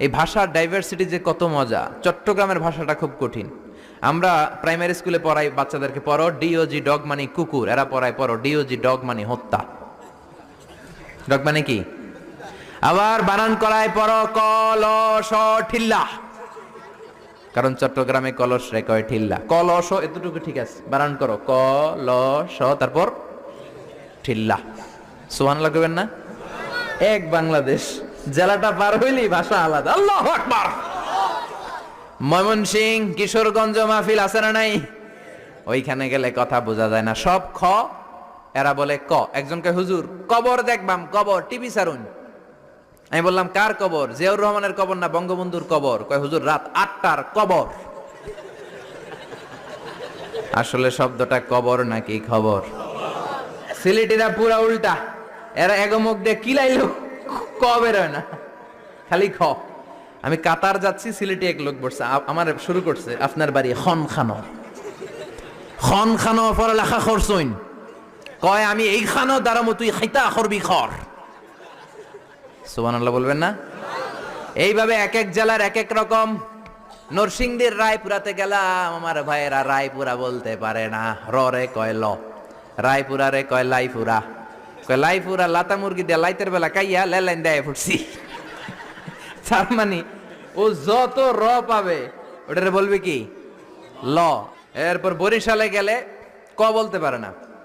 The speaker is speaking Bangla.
এই ভাষার ডাইভার্সিটি যে কত মজা। চট্টগ্রামের ভাষাটা খুব কঠিন। আমরা প্রাইমারি স্কুলে পড়াই বাচ্চাদেরকে, পড়ো ডিওজি ডগ মানে কুকুর, এরা পড়ায় পড়ো ডিওজি ডগ মানে হত্যা। ডগ মানে কি? আবার বানান করায় পড়ো কলস ঠিল্লা, কারণ চট্টগ্রামে কলস রে কয় ঠিল্লা। কলস এতটুকু ঠিক আছে, বানান করো কলস তারপর ঠিল্লা। সুবহানাল্লাহ কইবেন না? এক বাংলাদেশ, জেলাটা পার হইলেই ভাষা আলাদা। আল্লাহু আকবার। ময়মনসিংহ কিশোরগঞ্জ মাহফিল আছে না নাই? ওইখানে গেলে কথা বোঝা যায় না, সব খ, এরা বলে ক। একজন কয় হুজুর কবর দেখবাম, কবর টিভি সারুন। আমি বললাম কার কবর? জিয়াউর রহমানের কবর না বঙ্গবন্ধুর কবর? কয় হুজুর রাত 8টার কবর। আসলে শব্দটা কবর নাকি খবর? সিলেটিরা পুরা উল্টা, এরা এগমুখ দিয়ে কিলাইলো ক বের হয় না, খালি খ। আমি কাতার যাচ্ছি, সিলেটি এক লোক বসছে, আমার শুরু করছে আপনার বাড়ি খন খানো, খন খানো পড়ালেখা করছইন? কয় আমি এই খানো দাঁড়ামো, তুই খাইতা করবি খর। সুবহানাল্লাহ বলবেন না? এইভাবে এক এক জেলার এক এক রকম। নরসিংদীর রায়পুরাতে গেলাম, আমার ভাইয়েরা রায়পুরা বলতে পারে না, র রে কয় ল, রায়পুরা রে কয় লাইপুরা, কয় লাইপুরা লাতা মুরগি দিয়ে লাইতের বেলা কাইয়া লেলাইন দেয় ফুটছি। তার মানে ও যত র পাবে ওটারে বলবে কি ল। এরপর বরিশালে গেলে ক বলতে পারে না,